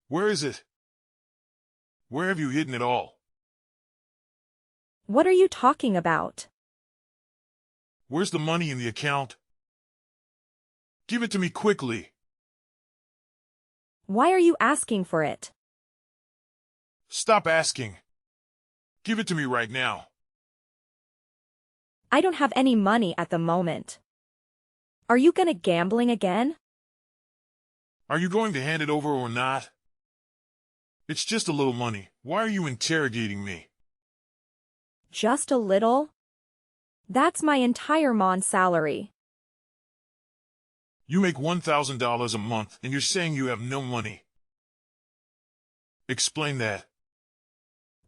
Where is it? Where have you hidden it all? What are you talking about? Where's the money in the account? Give it to me quickly. Why are you asking for it? Stop asking. Give it to me right now. I don't have any money at the moment. Are you gonna gambling again? Are you going to hand it over or not? It's just a little money. Why are you interrogating me? Just a little? That's my entire month's salary. You make $1,000 a month and you're saying you have no money. Explain that.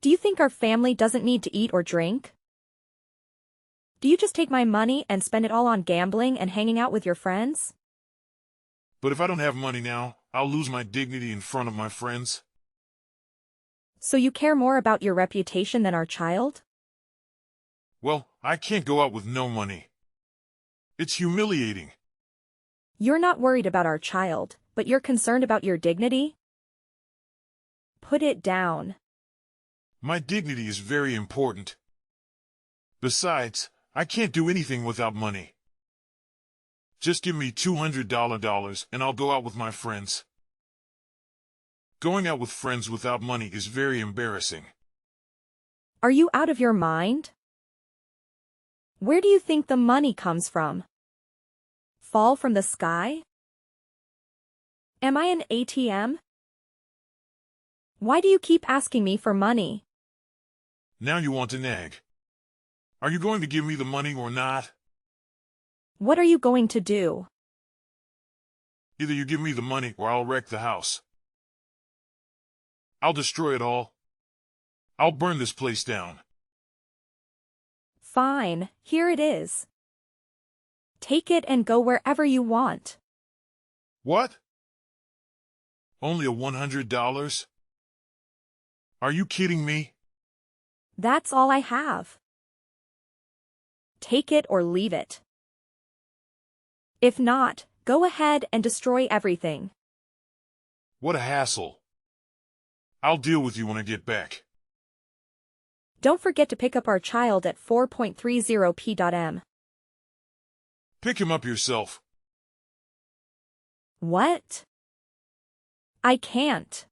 Do you think our family doesn't need to eat or drink? Do you just take my money and spend it all on gambling and hanging out with your friends? But if I don't have money now, I'll lose my dignity in front of my friends. So you care more about your reputation than our child? Well, I can't go out with no money. It's humiliating. You're not worried about our child, but you're concerned about your dignity? Put it down. My dignity is very important. Besides, I can't do anything without money. Just give me $200 and I'll go out with my friends. Going out with friends without money is very embarrassing. Are you out of your mind? Where do you think the money comes from? Fall from the sky? Am I an ATM? Why do you keep asking me for money? Now you want to nag. Are you going to give me the money or not? What are you going to do? Either you give me the money or I'll wreck the house. I'll destroy it all. I'll burn this place down. Fine, here it is. Take it and go wherever you want. What? Only a $100? Are you kidding me? That's all I have. Take it or leave it. If not, go ahead and destroy everything. What a hassle. I'll deal with you when I get back. Don't forget to pick up our child at 4.30 p.m. Pick him up yourself. What? I can't.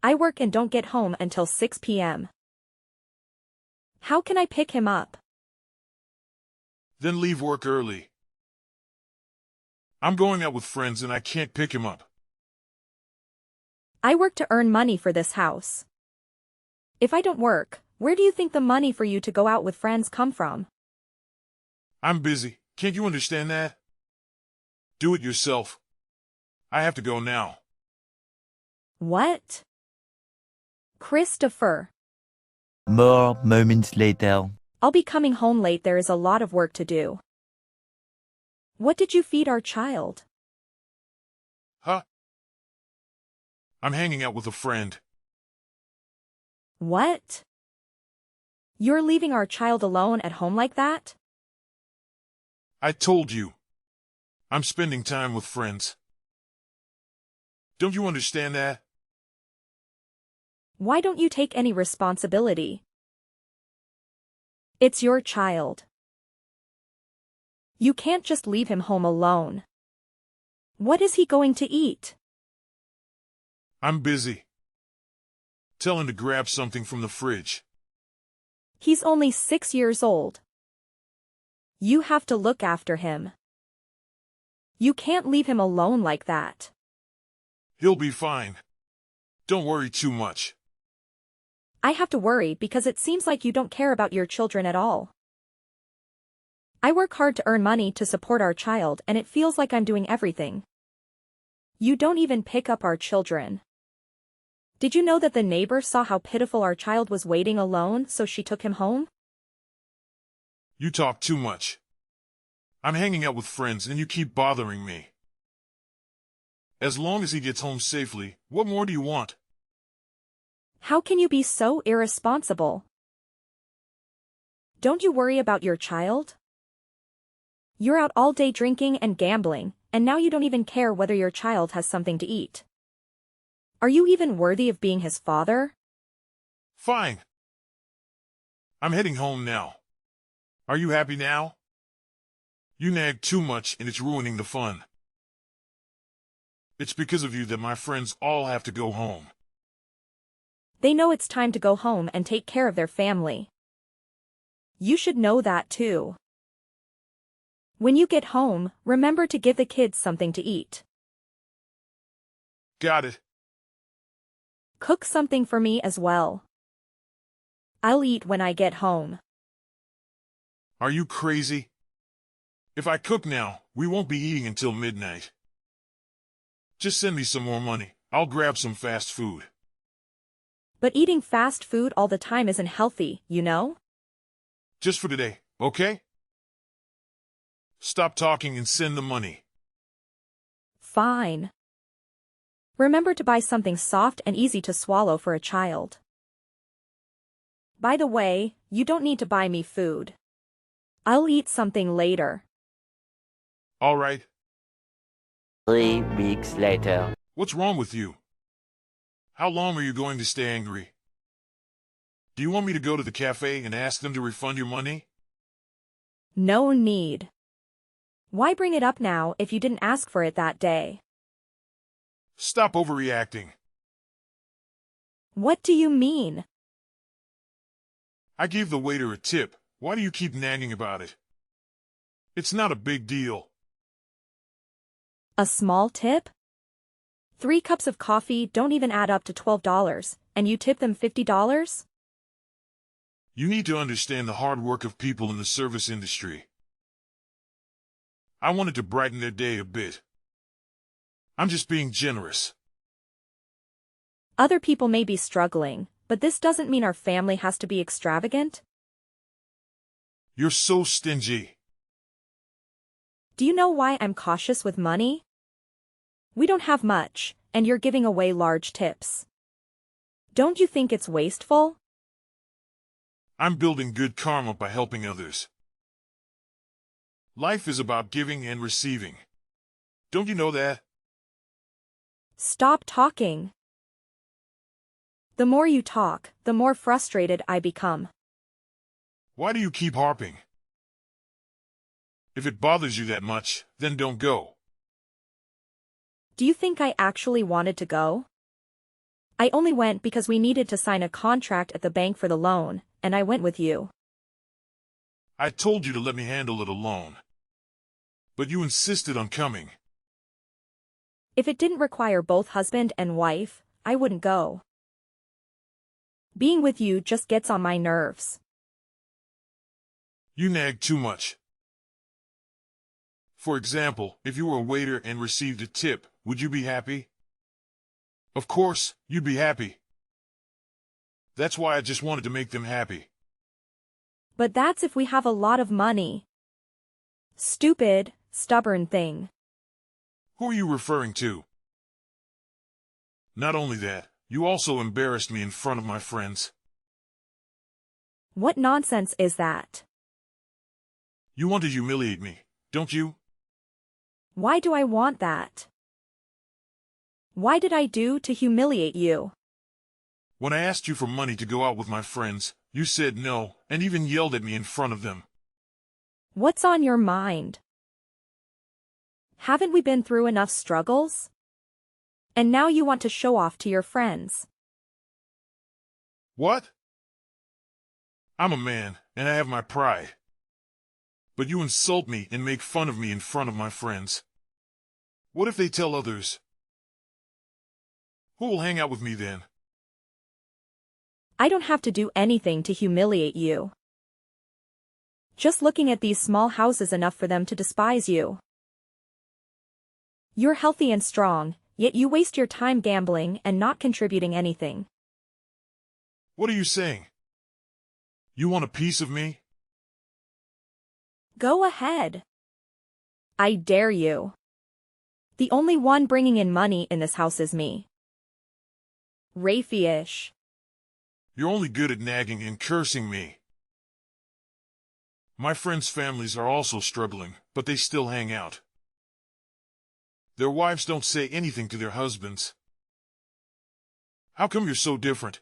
I work and don't get home until 6 p.m. How can I pick him up? Then leave work early. I'm going out with friends and I can't pick him up. I work to earn money for this house. If I don't work, where do you think the money for you to go out with friends come from? I'm busy. Can't you understand that? Do it yourself. I have to go now. What? Christopher. More moments later. I'll be coming home late. There is a lot of work to do. What did you feed our child? Huh? I'm hanging out with a friend. What? You're leaving our child alone at home like that? I told you. I'm spending time with friends. Don't you understand that? Why don't you take any responsibility? It's your child. You can't just leave him home alone. What is he going to eat? I'm busy. Tell him to grab something from the fridge. He's only 6 years old. You have to look after him. You can't leave him alone like that. He'll be fine. Don't worry too much. I have to worry because it seems like you don't care about your children at all. I work hard to earn money to support our child and it feels like I'm doing everything. You don't even pick up our children. Did you know that the neighbor saw how pitiful our child was waiting alone, so she took him home? You talk too much. I'm hanging out with friends and you keep bothering me. As long as he gets home safely, what more do you want? How can you be so irresponsible? Don't you worry about your child? You're out all day drinking and gambling, and now you don't even care whether your child has something to eat. Are you even worthy of being his father? Fine. I'm heading home now. Are you happy now? You nag too much and it's ruining the fun. It's because of you that my friends all have to go home. They know it's time to go home and take care of their family. You should know that too. When you get home, remember to give the kids something to eat. Got it. Cook something for me as well. I'll eat when I get home. Are you crazy? If I cook now, we won't be eating until midnight. Just send me some more money. I'll grab some fast food. But eating fast food all the time isn't healthy, you know? Just for today, okay? Stop talking and send the money. Fine. Remember to buy something soft and easy to swallow for a child. By the way, you don't need to buy me food. I'll eat something later. All right. 3 weeks later. What's wrong with you? How long are you going to stay angry? Do you want me to go to the cafe and ask them to refund your money? No need. Why bring it up now if you didn't ask for it that day? Stop overreacting. What do you mean? I gave the waiter a tip. Why do you keep nagging about it? It's not a big deal. A small tip? 3 cups of coffee don't even add up to $12, and you tip them $50? You need to understand the hard work of people in the service industry. I wanted to brighten their day a bit. I'm just being generous. Other people may be struggling, but this doesn't mean our family has to be extravagant. You're so stingy. Do you know why I'm cautious with money? We don't have much, and you're giving away large tips. Don't you think it's wasteful? I'm building good karma by helping others. Life is about giving and receiving. Don't you know that? Stop talking. The more you talk, the more frustrated I become. Why do you keep harping? If it bothers you that much, then don't go. Do you think I actually wanted to go? I only went because we needed to sign a contract at the bank for the loan, and I went with you. I told you to let me handle it alone. But you insisted on coming. If it didn't require both husband and wife, I wouldn't go. Being with you just gets on my nerves. You nag too much. For example, if you were a waiter and received a tip, would you be happy? Of course, you'd be happy. That's why I just wanted to make them happy. But that's if we have a lot of money. Stupid, stubborn thing. Who are you referring to? Not only that, you also embarrassed me in front of my friends. What nonsense is that? You want to humiliate me, don't you? Why do I want that? Why did I do to humiliate you? When I asked you for money to go out with my friends, you said no, and even yelled at me in front of them. What's on your mind? Haven't we been through enough struggles? And now you want to show off to your friends. What? I'm a man, and I have my pride. But you insult me and make fun of me in front of my friends. What if they tell others? Who will hang out with me then? I don't have to do anything to humiliate you. Just looking at these small houses enough for them to despise you. You're healthy and strong, yet you waste your time gambling and not contributing anything. What are you saying? You want a piece of me? Go ahead. I dare you. The only one bringing in money in this house is me. Rafi-ish. You're only good at nagging and cursing me. My friends' families are also struggling, but they still hang out. Their wives don't say anything to their husbands. How come you're so different?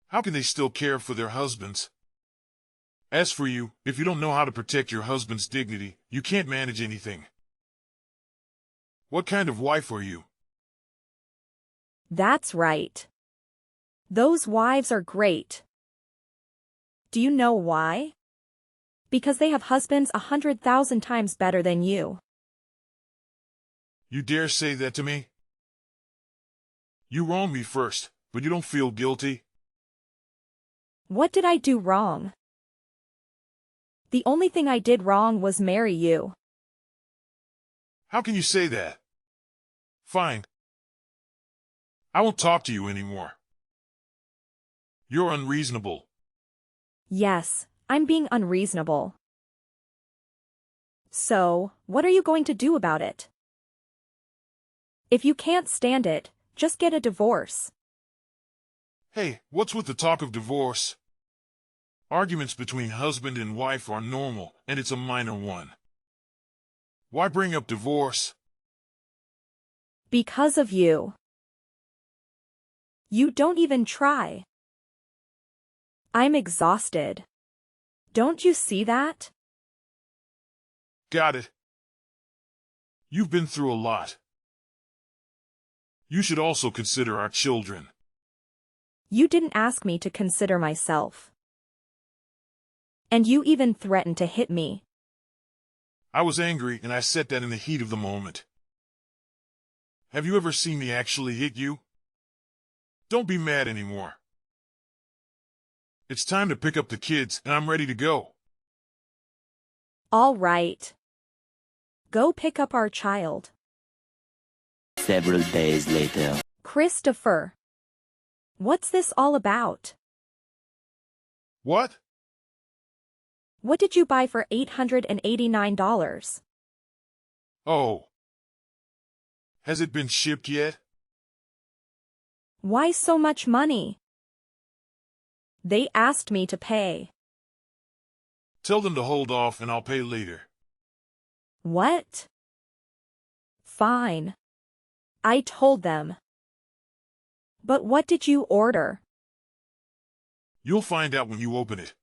How can they still care for their husbands? As for you, if you don't know how to protect your husband's dignity, you can't manage anything. What kind of wife are you? That's right. Those wives are great. Do you know why? Because they have husbands 100,000 times better than you. You dare say that to me? You wronged me first, but you don't feel guilty? What did I do wrong? The only thing I did wrong was marry you. How can you say that? Fine. I won't talk to you anymore. You're unreasonable. Yes, I'm being unreasonable. So, what are you going to do about it? If you can't stand it, just get a divorce. Hey, what's with the talk of divorce? Arguments between husband and wife are normal, and it's a minor one. Why bring up divorce? Because of you. You don't even try. I'm exhausted. Don't you see that? Got it. You've been through a lot. You should also consider our children. You didn't ask me to consider myself. And you even threatened to hit me. I was angry and I said that in the heat of the moment. Have you ever seen me actually hit you? Don't be mad anymore. It's time to pick up the kids and I'm ready to go. All right. Go pick up our child. Several days later. Christopher. What's this all about? What? What did you buy for $889? Oh. Has it been shipped yet? Why so much money? They asked me to pay. Tell them to hold off and I'll pay later. What? Fine. I told them. But what did you order? You'll find out when you open it.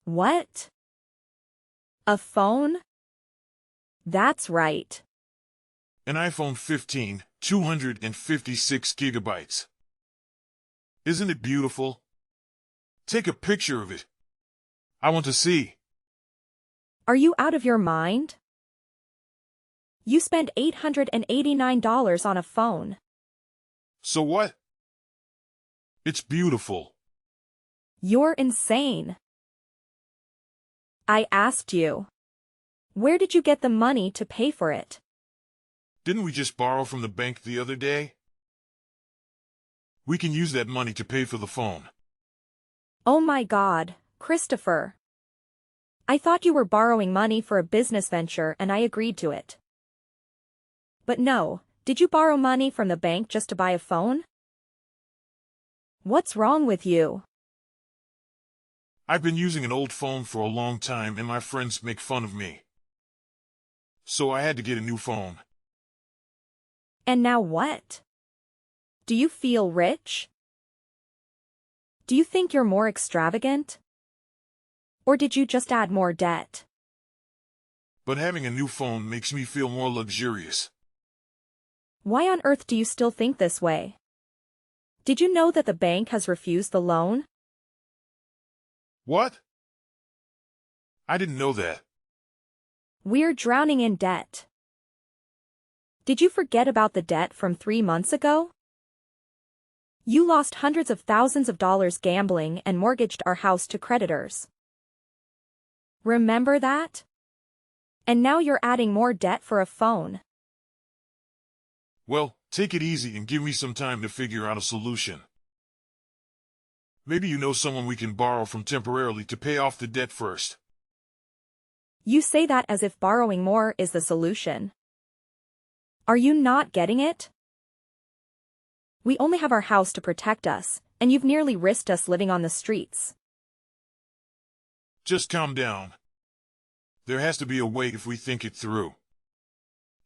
What? A phone? That's right. An iPhone 15, 256 gigabytes. Isn't it beautiful? Take a picture of it. I want to see. Are you out of your mind? You spent $889 on a phone. So what? It's beautiful. You're insane. I asked you. Where did you get the money to pay for it? Didn't we just borrow from the bank the other day? We can use that money to pay for the phone. Oh my God, Christopher. I thought you were borrowing money for a business venture and I agreed to it. But no, did you borrow money from the bank just to buy a phone? What's wrong with you? I've been using an old phone for a long time and my friends make fun of me. So I had to get a new phone. And now what? Do you feel rich? Do you think you're more extravagant? Or did you just add more debt? But having a new phone makes me feel more luxurious. Why on earth do you still think this way? Did you know that the bank has refused the loan? What? I didn't know that. We're drowning in debt. Did you forget about the debt from 3 months ago? You lost hundreds of thousands of dollars gambling and mortgaged our house to creditors. Remember that? And now you're adding more debt for a phone. Well, take it easy and give me some time to figure out a solution. Maybe you know someone we can borrow from temporarily to pay off the debt first. You say that as if borrowing more is the solution. Are you not getting it? We only have our house to protect us, and you've nearly risked us living on the streets. Just calm down. There has to be a way if we think it through.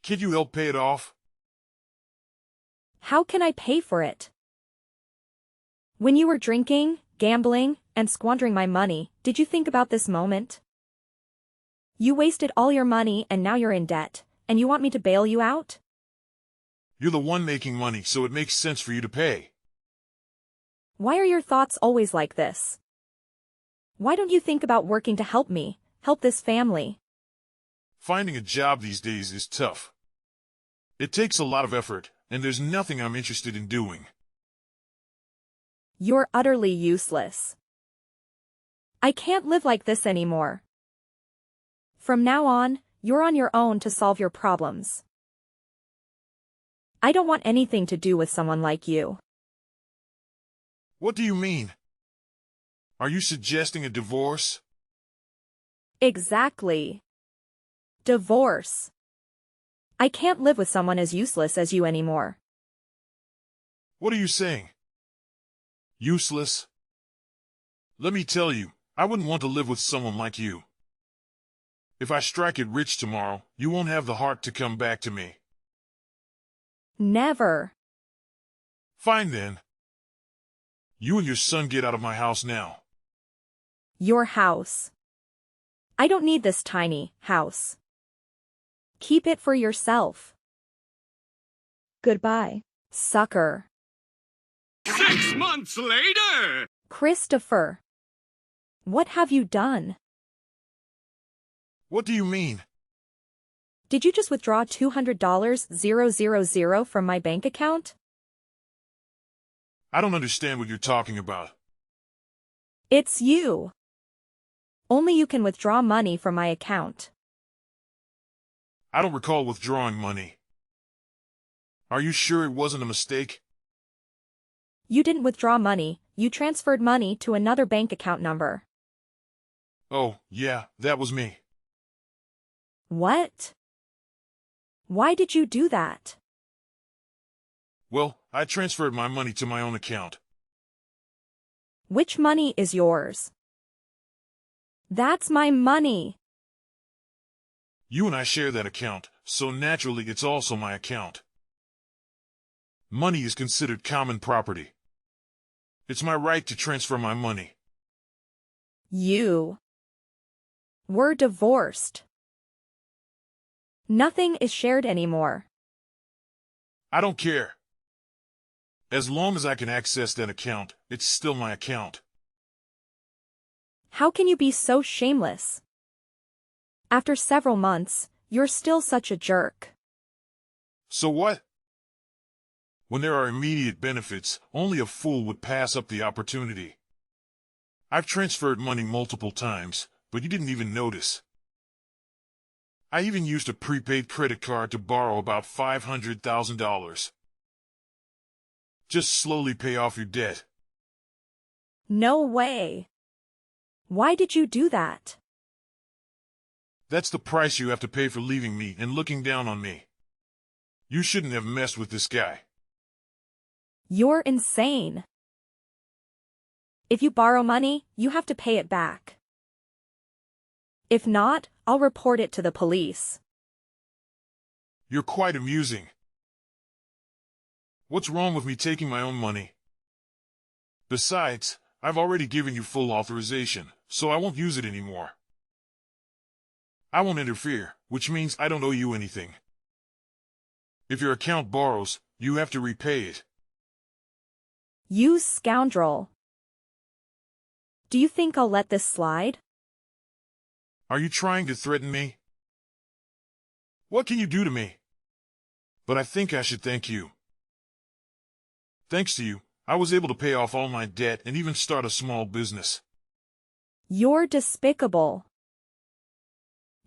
Can you help pay it off? How can I pay for it? When you were drinking, gambling, and squandering my money, did you think about this moment? You wasted all your money and now you're in debt, and you want me to bail you out? You're the one making money, so it makes sense for you to pay. Why are your thoughts always like this? Why don't you think about working to help me, help this family? Finding a job these days is tough. It takes a lot of effort, and there's nothing I'm interested in doing. You're utterly useless. I can't live like this anymore. From now on, you're on your own to solve your problems. I don't want anything to do with someone like you. What do you mean? Are you suggesting a divorce? Exactly. Divorce. I can't live with someone as useless as you anymore. What are you saying? Useless? Let me tell you, I wouldn't want to live with someone like you. If I strike it rich tomorrow, you won't have the heart to come back to me. Never. Fine then. You and your son get out of my house now. Your house. I don't need this tiny house. Keep it for yourself. Goodbye, sucker. 6 months later! Christopher. What have you done? What do you mean? Did you just withdraw $200,000 from my bank account? I don't understand what you're talking about. It's you. Only you can withdraw money from my account. I don't recall withdrawing money. Are you sure it wasn't a mistake? You didn't withdraw money, you transferred money to another bank account number. Oh, yeah, that was me. What? Why did you do that? Well, I transferred my money to my own account. Which money is yours? That's my money. You and I share that account, so naturally it's also my account. Money is considered common property. It's my right to transfer my money. We're divorced. Nothing is shared anymore. I don't care. As long as I can access that account, it's still my account. How can you be so shameless? After several months, you're still such a jerk. So what? When there are immediate benefits, only a fool would pass up the opportunity. I've transferred money multiple times, but you didn't even notice. I even used a prepaid credit card to borrow about $500,000. Just slowly pay off your debt. No way. Why did you do that? That's the price you have to pay for leaving me and looking down on me. You shouldn't have messed with this guy. You're insane. If you borrow money, you have to pay it back. If not, I'll report it to the police. You're quite amusing. What's wrong with me taking my own money? Besides, I've already given you full authorization, so I won't use it anymore. I won't interfere, which means I don't owe you anything. If your account borrows, you have to repay it. You scoundrel. Do you think I'll let this slide? Are you trying to threaten me? What can you do to me? But I think I should thank you. Thanks to you, I was able to pay off all my debt and even start a small business. You're despicable.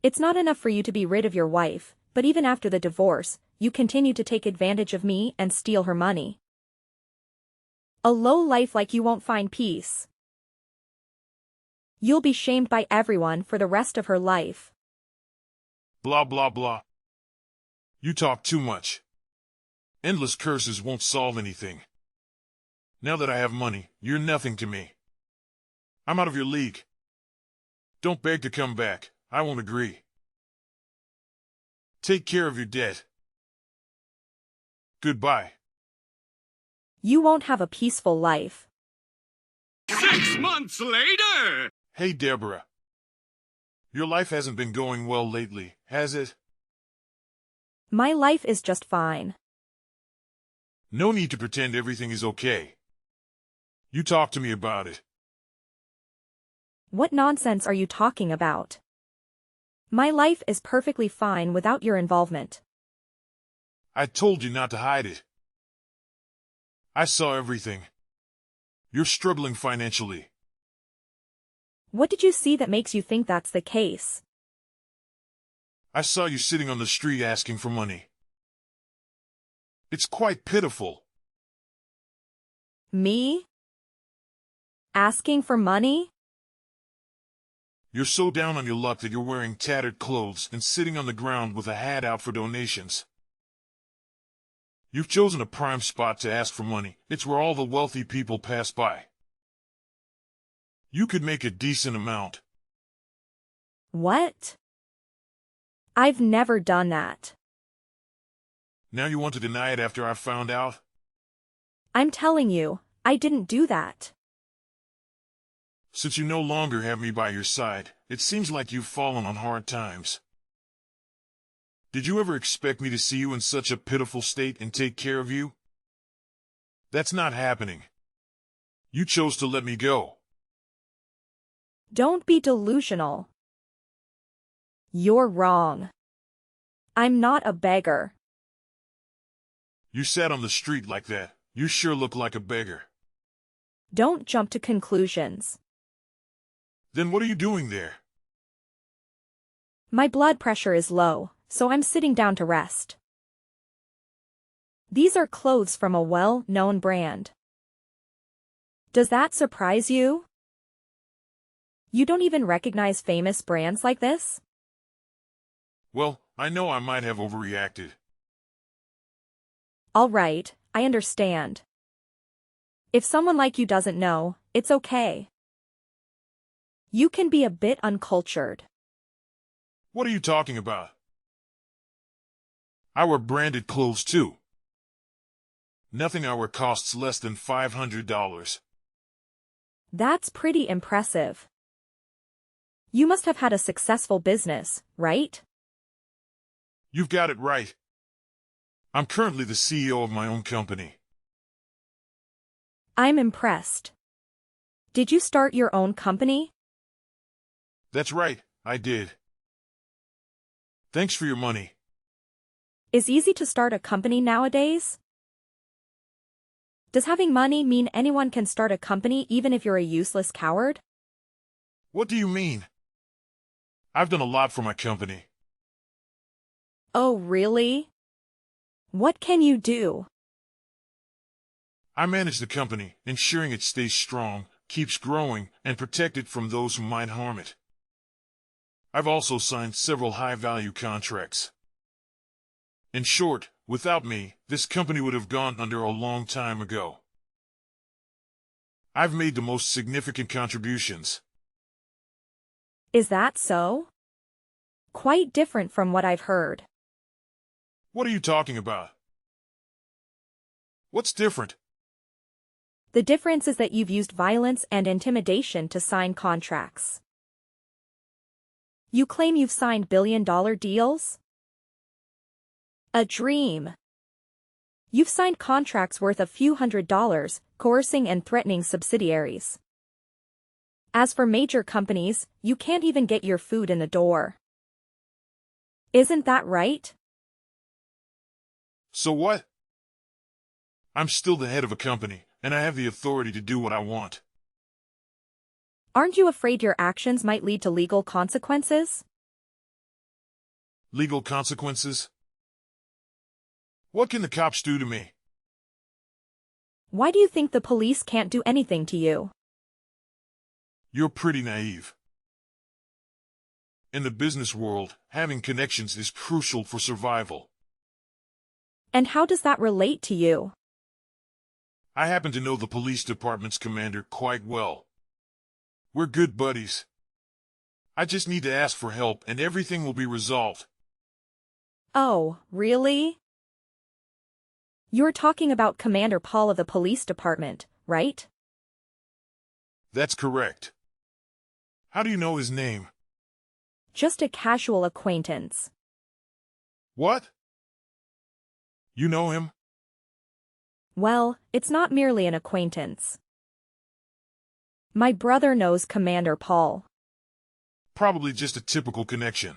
It's not enough for you to be rid of your wife, but even after the divorce, you continue to take advantage of me and steal her money. A low life like you won't find peace. You'll be shamed by everyone for the rest of her life. Blah blah blah. You talk too much. Endless curses won't solve anything. Now that I have money, you're nothing to me. I'm out of your league. Don't beg to come back, I won't agree. Take care of your debt. Goodbye. You won't have a peaceful life. 6 months later! Hey, Deborah. Your life hasn't been going well lately, has it? My life is just fine. No need to pretend everything is okay. You talk to me about it. What nonsense are you talking about? My life is perfectly fine without your involvement. I told you not to hide it. I saw everything. You're struggling financially. What did you see that makes you think that's the case? I saw you sitting on the street asking for money. It's quite pitiful. Me? Asking for money? You're so down on your luck that you're wearing tattered clothes and sitting on the ground with a hat out for donations. You've chosen a prime spot to ask for money. It's where all the wealthy people pass by. You could make a decent amount. What? I've never done that. Now you want to deny it after I found out? I'm telling you, I didn't do that. Since you no longer have me by your side, it seems like you've fallen on hard times. Did you ever expect me to see you in such a pitiful state and take care of you? That's not happening. You chose to let me go. Don't be delusional. You're wrong. I'm not a beggar. You sat on the street like that. You sure look like a beggar. Don't jump to conclusions. Then what are you doing there? My blood pressure is low, so I'm sitting down to rest. These are clothes from a well-known brand. Does that surprise you? You don't even recognize famous brands like this? Well, I know I might have overreacted. All right, I understand. If someone like you doesn't know, it's okay. You can be a bit uncultured. What are you talking about? I wear branded clothes too. Nothing I wear costs less than $500. That's pretty impressive. You must have had a successful business, right? You've got it right. I'm currently the CEO of my own company. I'm impressed. Did you start your own company? That's right, I did. Thanks for your money. It's easy to start a company nowadays? Does having money mean anyone can start a company even if you're a useless coward? What do you mean? I've done a lot for my company. Oh, really? What can you do? I manage the company, ensuring it stays strong, keeps growing, and protect it from those who might harm it. I've also signed several high-value contracts. In short, without me, this company would have gone under a long time ago. I've made the most significant contributions. Is that so? Quite different from what I've heard. What are you talking about? What's different? The difference is that you've used violence and intimidation to sign contracts. You claim you've signed billion-dollar deals? A dream. You've signed contracts worth a few $100s, coercing and threatening subsidiaries. As for major companies, you can't even get your food in the door. Isn't that right? So what? I'm still the head of a company, and I have the authority to do what I want. Aren't you afraid your actions might lead to legal consequences? Legal consequences? What can the cops do to me? Why do you think the police can't do anything to you? You're pretty naive. In the business world, having connections is crucial for survival. And how does that relate to you? I happen to know the police department's commander quite well. We're good buddies. I just need to ask for help and everything will be resolved. Oh, really? You're talking about Commander Paul of the police department, right? That's correct. How do you know his name? Just a casual acquaintance. What? You know him? Well, it's not merely an acquaintance. My brother knows Commander Paul. Probably just a typical connection.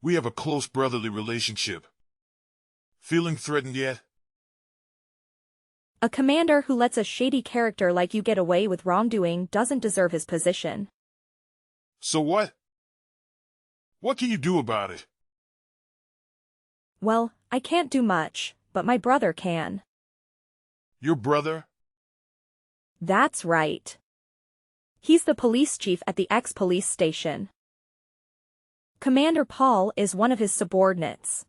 We have a close brotherly relationship. Feeling threatened yet? A commander who lets a shady character like you get away with wrongdoing doesn't deserve his position. So what? What can you do about it? Well, I can't do much, but my brother can. Your brother? That's right. He's the police chief at the ex-police station. Commander Paul is one of his subordinates.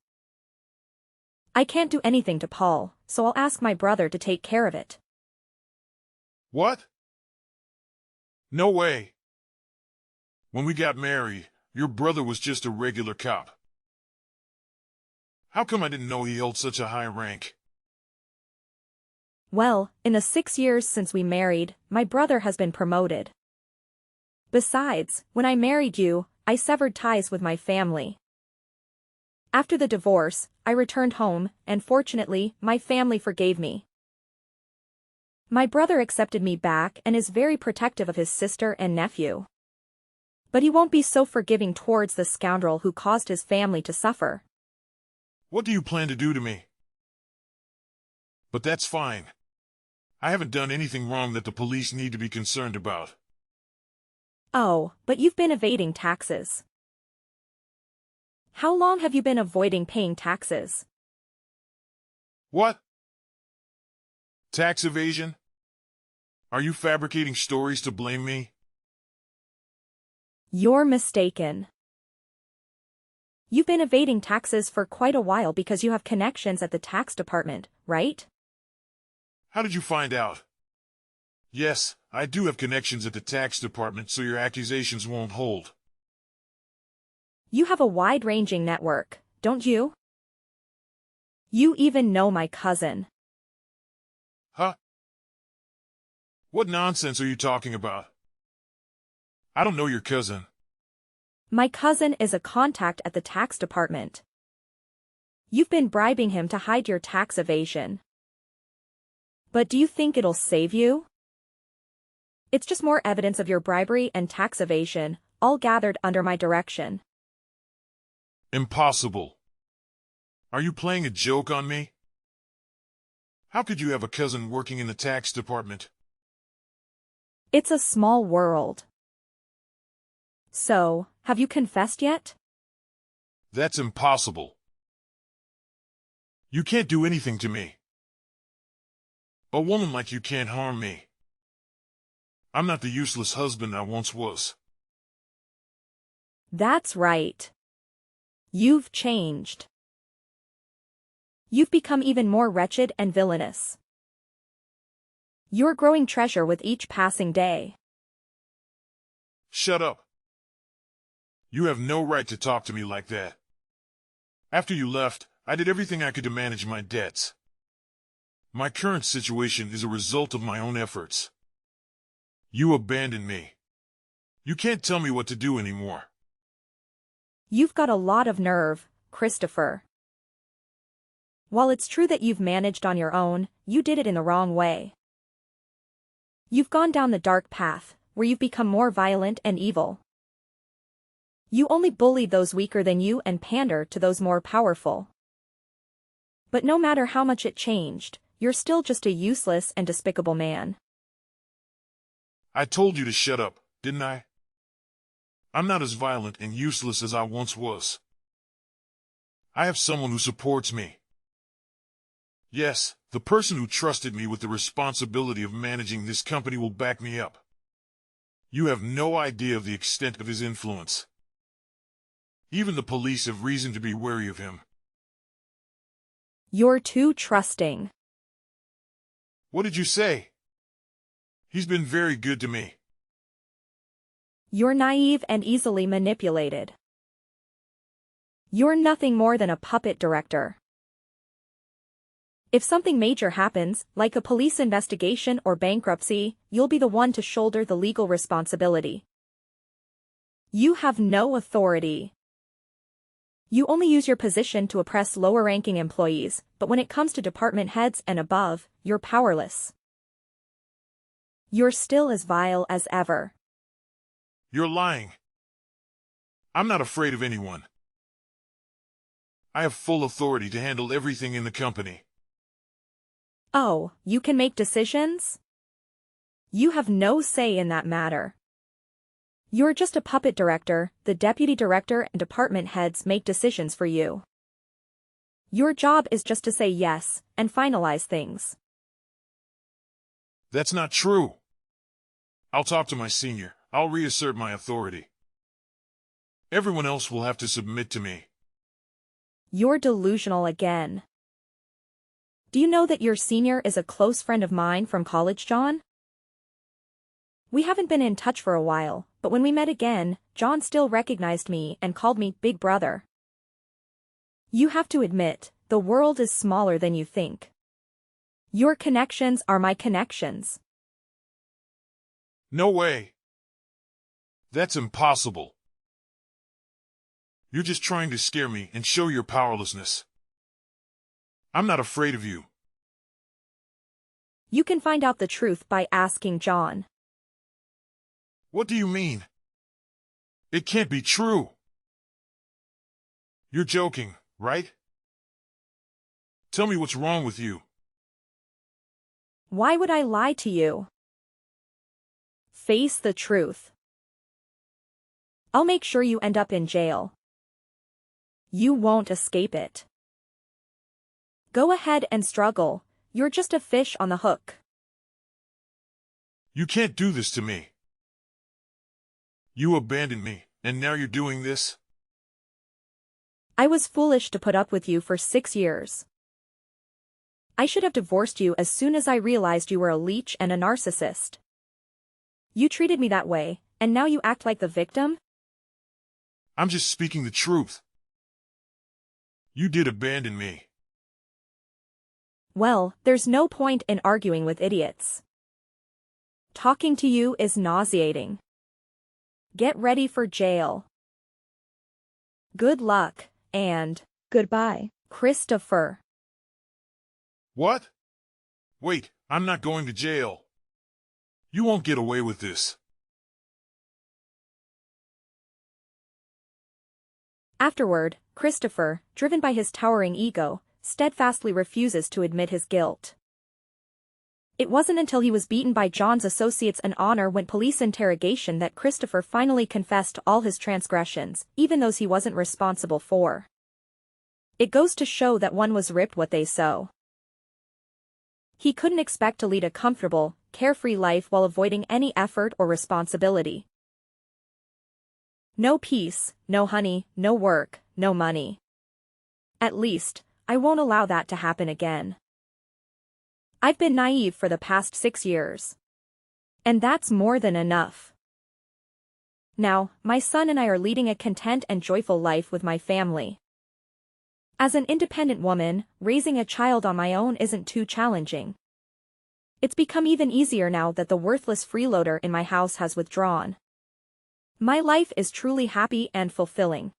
I can't do anything to Paul, so I'll ask my brother to take care of it. What? No way. When we got married, your brother was just a regular cop. How come I didn't know he held such a high rank? Well, in the 6 years since we married, my brother has been promoted. Besides, when I married you, I severed ties with my family. After the divorce, I returned home, and fortunately, my family forgave me. My brother accepted me back and is very protective of his sister and nephew. But he won't be so forgiving towards the scoundrel who caused his family to suffer. What do you plan to do to me? But that's fine. I haven't done anything wrong that the police need to be concerned about. Oh, but you've been evading taxes. How long have you been avoiding paying taxes? What? Tax evasion? Are you fabricating stories to blame me? You're mistaken. You've been evading taxes for quite a while because you have connections at the tax department, right? How did you find out? Yes, I do have connections at the tax department, so your accusations won't hold. You have a wide-ranging network, don't you? You even know my cousin. Huh? What nonsense are you talking about? I don't know your cousin. My cousin is a contact at the tax department. You've been bribing him to hide your tax evasion. But do you think it'll save you? It's just more evidence of your bribery and tax evasion, all gathered under my direction. Impossible. Are you playing a joke on me? How could you have a cousin working in the tax department? It's a small world. So, have you confessed yet? That's impossible. You can't do anything to me. A woman like you can't harm me. I'm not the useless husband I once was. That's right. You've changed. You've become even more wretched and villainous. You're growing treasure with each passing day. Shut up. You have no right to talk to me like that. After you left, I did everything I could to manage my debts. My current situation is a result of my own efforts. You abandoned me. You can't tell me what to do anymore. You've got a lot of nerve, Christopher. While it's true that you've managed on your own, you did it in the wrong way. You've gone down the dark path, where you've become more violent and evil. You only bullied those weaker than you and pander to those more powerful. But no matter how much it changed, you're still just a useless and despicable man. I told you to shut up, didn't I? I'm not as violent and useless as I once was. I have someone who supports me. Yes, the person who trusted me with the responsibility of managing this company will back me up. You have no idea of the extent of his influence. Even the police have reason to be wary of him. You're too trusting. What did you say? He's been very good to me. You're naive and easily manipulated. You're nothing more than a puppet director. If something major happens, like a police investigation or bankruptcy, you'll be the one to shoulder the legal responsibility. You have no authority. You only use your position to oppress lower-ranking employees, but when it comes to department heads and above, you're powerless. You're still as vile as ever. You're lying. I'm not afraid of anyone. I have full authority to handle everything in the company. Oh, you can make decisions? You have no say in that matter. You're just a puppet director, the deputy director and department heads make decisions for you. Your job is just to say yes, and finalize things. That's not true. I'll talk to my senior. I'll reassert my authority. Everyone else will have to submit to me. You're delusional again. Do you know that your senior is a close friend of mine from college, John? We haven't been in touch for a while, but when we met again, John still recognized me and called me Big Brother. You have to admit, the world is smaller than you think. Your connections are my connections. No way. That's impossible. You're just trying to scare me and show your powerlessness. I'm not afraid of you. You can find out the truth by asking John. What do you mean? It can't be true. You're joking, right? Tell me what's wrong with you. Why would I lie to you? Face the truth. I'll make sure you end up in jail. You won't escape it. Go ahead and struggle. You're just a fish on the hook. You can't do this to me. You abandoned me, and now you're doing this? I was foolish to put up with you for 6 years. I should have divorced you as soon as I realized you were a leech and a narcissist. You treated me that way, and now you act like the victim? I'm just speaking the truth. You did abandon me. Well, there's no point in arguing with idiots. Talking to you is nauseating. Get ready for jail. Good luck, and goodbye, Christopher. What? Wait, I'm not going to jail. You won't get away with this. Afterward, Christopher, driven by his towering ego, steadfastly refuses to admit his guilt. It wasn't until he was beaten by John's associates and honor went police interrogation that Christopher finally confessed all his transgressions, even those he wasn't responsible for. It goes to show that one was ripped what they sow. He couldn't expect to lead a comfortable, carefree life while avoiding any effort or responsibility. No peace, no honey, no work, no money. At least, I won't allow that to happen again. I've been naive for the past 6 years. And that's more than enough. Now, my son and I are leading a content and joyful life with my family. As an independent woman, raising a child on my own isn't too challenging. It's become even easier now that the worthless freeloader in my house has withdrawn. My life is truly happy and fulfilling.